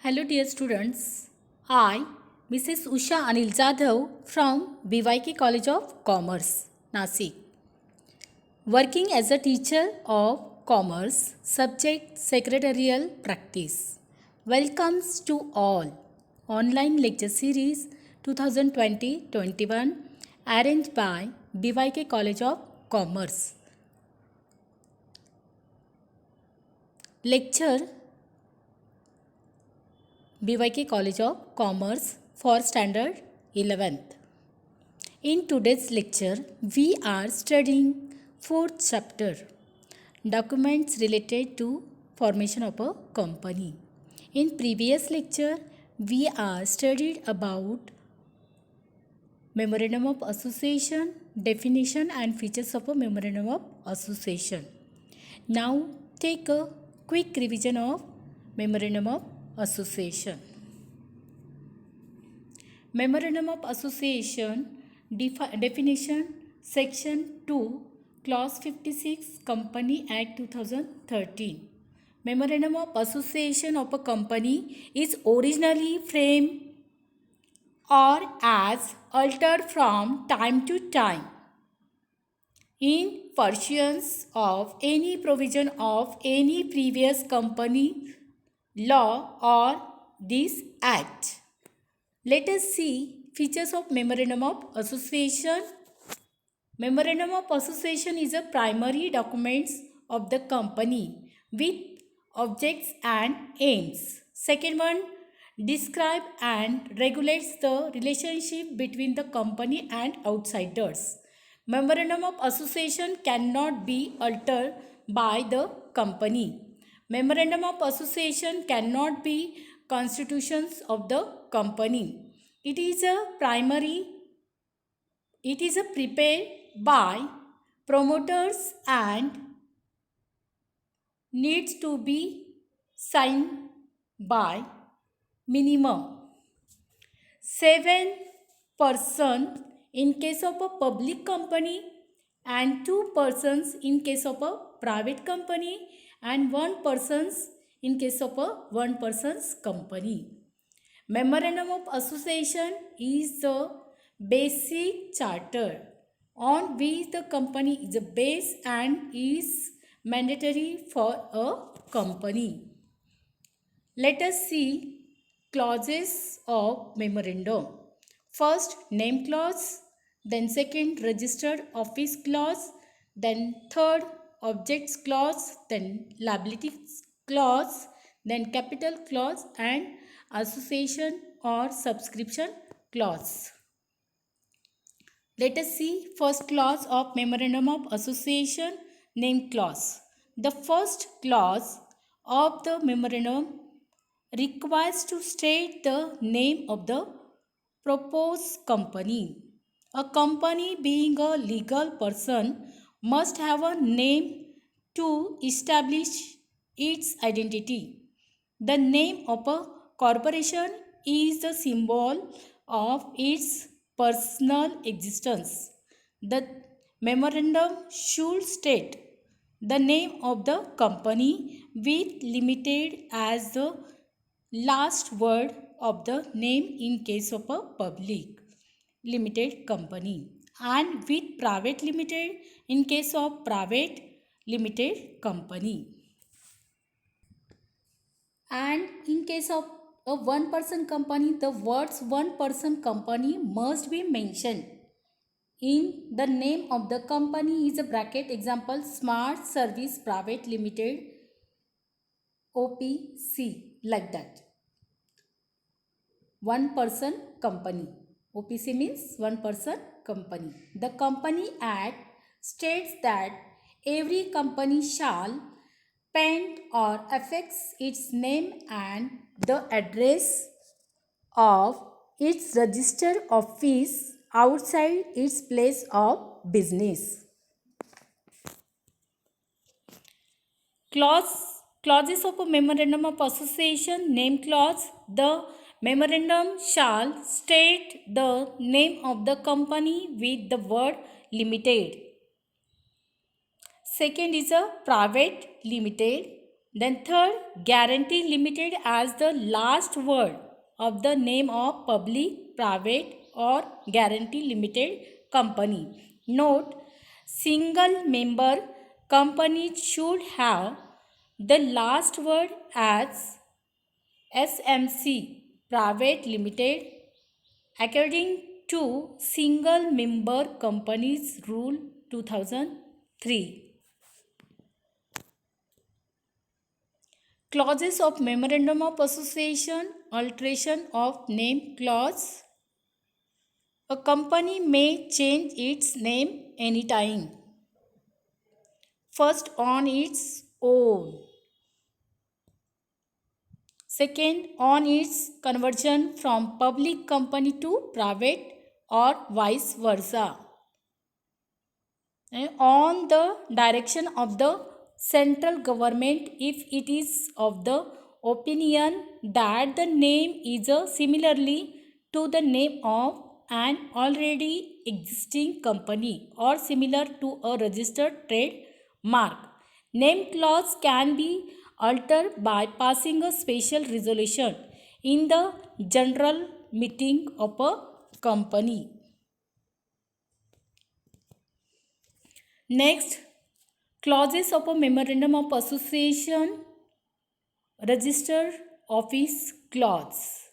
Hello dear students, I, Mrs. Usha Anil Jadhav from BYK College of Commerce, Nasik, working as a teacher of Commerce, subject Secretarial Practice. Welcomes to all online lecture series 2020-21 arranged by BYK College of Commerce. Lecture BYK College of Commerce for Standard 11th. In today's lecture, we are studying 4th chapter, documents related to formation of a company. In previous lecture, we are studied about Memorandum of Association, definition and features of a Memorandum of Association. Now take a quick revision of Memorandum of Association. Memorandum of Association definition section 2 clause 56 Company Act 2013. Memorandum of Association of a company is originally framed or as altered from time to time in pursuance of any provision of any previous company law or this act. Let us see features of Memorandum of Association. Memorandum of Association is a primary document of the company with objects and aims. Second one, describe and regulates the relationship between the company and outsiders. Memorandum of Association cannot be altered by the company. Memorandum of Association cannot be constitutions of the company. It is prepared by promoters and needs to be signed by minimum 7 persons in case of a public company and 2 persons in case of a private company and 1 persons in case of a one person's company. Memorandum of Association is the basic charter on which the company is based and is mandatory for a company. Let us see clauses of memorandum. First, name clause, then second, registered office clause, then third, objects clause, then liabilities clause, then capital clause and association or subscription clause. Let us see first clause of Memorandum of Association, name clause. The first clause of the memorandum requires to state the name of the proposed company. A company being a legal person must have a name to establish its identity. The name of a corporation is the symbol of its personal existence. The memorandum should state the name of the company with limited as the last word of the name in case of a public limited company and with private limited in case of private limited company. And in case of a one person company, the words one person company must be mentioned in the name of the company is a bracket example Smart Service Private Limited OPC, like that. One person company. OPC means one person company. The Company Act states that every company shall paint or affix its name and the address of its registered office outside its place of business. Clauses of a Memorandum of Association, name clause. The memorandum shall state the name of the company with the word limited. Second is a private limited. Then third, guarantee limited as the last word of the name of public, private or guarantee limited company. Note, single member companies should have the last word as SMC, private limited, according to single member companies rule 2003. Clauses of Memorandum of Association, alteration of name clause. A company may change its name anytime. First, on its own. Second, on its conversion from public company to private or vice versa. And on the direction of the central government if it is of the opinion that the name is similarly to the name of an already existing company or similar to a registered trademark. Name clause can be altered by passing a special resolution in the general meeting of a company. Next, clauses of a Memorandum of Association, Register Office Clause.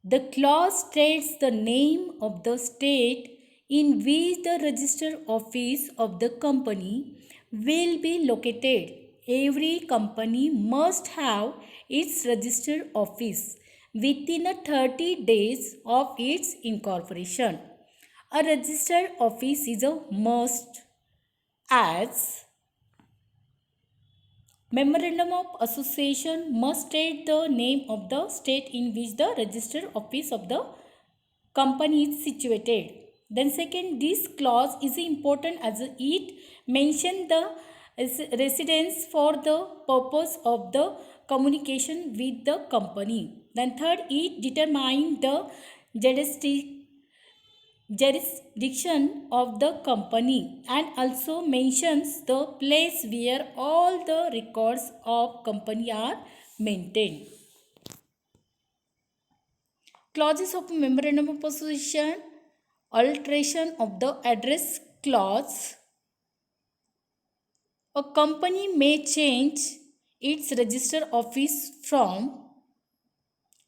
The clause states the name of the state in which the registered office of the company will be located. Every company must have its registered office within 30 days of its incorporation. A registered office is a must as Memorandum of Association must state the name of the state in which the registered office of the company is situated. Then second, this clause is important as it mentions the residence for the purpose of the communication with the company. Then third, it determines the jurisdiction of the company and also mentions the place where all the records of company are maintained. Clauses of Memorandum of Association, alteration of the address clause. A company may change its registered office from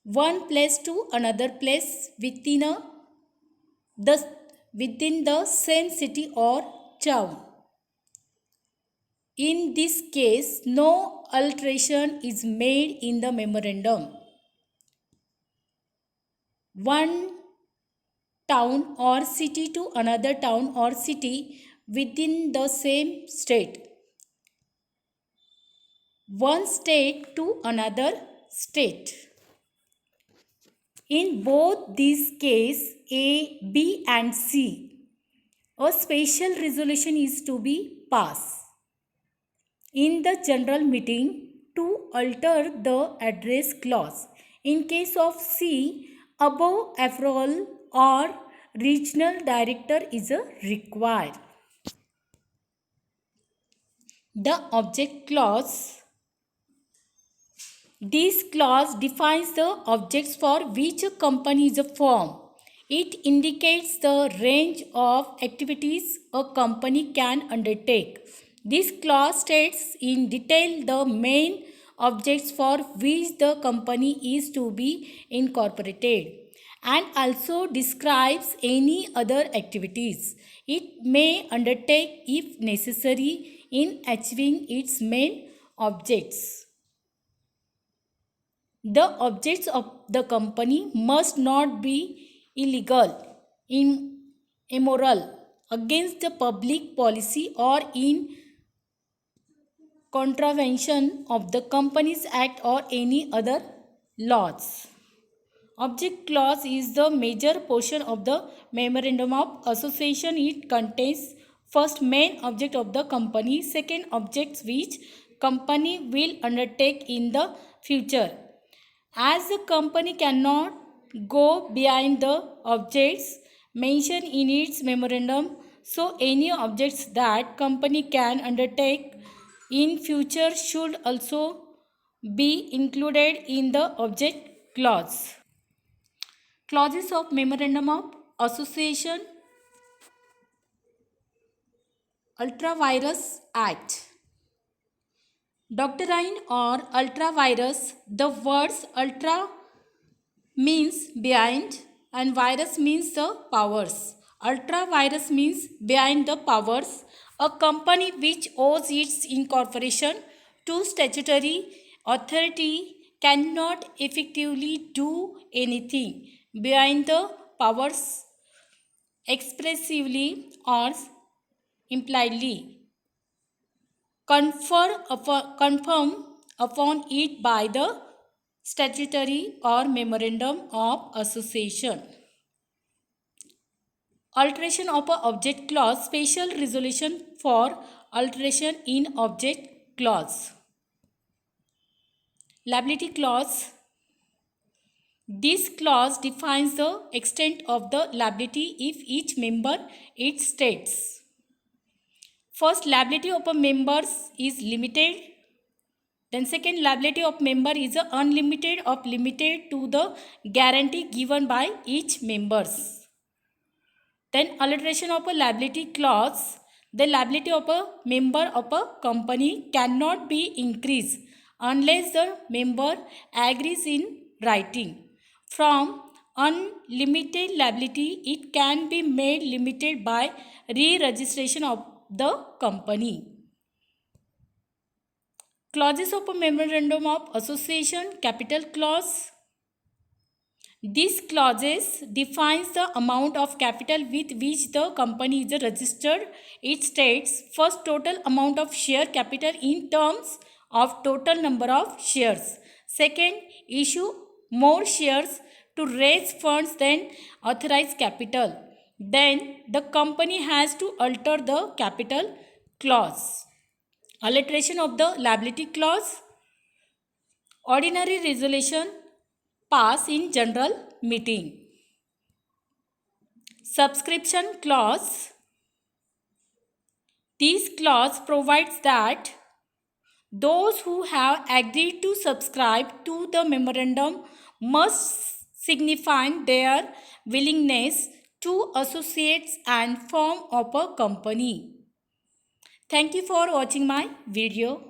one place to another place within the same city or town. In this case, no alteration is made in the memorandum. One town or city to another town or city within the same state. One state to another state. In both these cases, A, B and C, a special resolution is to be passed in the general meeting to alter the address clause. In case of C, above approval or regional director is required. The object clause. This clause defines the objects for which a company is formed. It indicates the range of activities a company can undertake. This clause states in detail the main objects for which the company is to be incorporated and also describes any other activities it may undertake if necessary in achieving its main objects. The objects of the company must not be illegal, immoral, against the public policy or in contravention of the Companies Act or any other laws. Object clause is the major portion of the Memorandum of Association. It contains first main object of the company, second objects which company will undertake in the future. As the company cannot go behind the objects mentioned in its memorandum, so any objects that company can undertake in future should also be included in the object clause. Clauses of Memorandum of Association. Ultra-Vires Act. Doctrine or ultra-vires. The words ultra means behind and virus means the powers. Ultra-vires means behind the powers. A company which owes its incorporation to statutory authority cannot effectively do anything behind the powers expressively or impliedly confirm upon it by the statutory or memorandum of association. Alteration of a object clause. Special resolution for alteration in object clause. Liability clause. This clause defines the extent of the liability if each member it states. First, liability of a member is limited. Then second, liability of member is unlimited or limited to the guarantee given by each members. Then alteration of a liability clause. The liability of a member of a company cannot be increased unless the member agrees in writing. From unlimited liability, it can be made limited by re-registration of the company. Clauses of a Memorandum of Association. Capital clause. These clauses defines the amount of capital with which the company is registered. It states first total amount of share capital in terms of total number of shares. Second, issue more shares to raise funds than authorized capital. Then the company has to alter the capital clause. Alteration of the liability clause. Ordinary resolution pass in general meeting. Subscription clause. This clause provides that those who have agreed to subscribe to the memorandum must signify their willingness to associate and form of a company. Thank you for watching my video.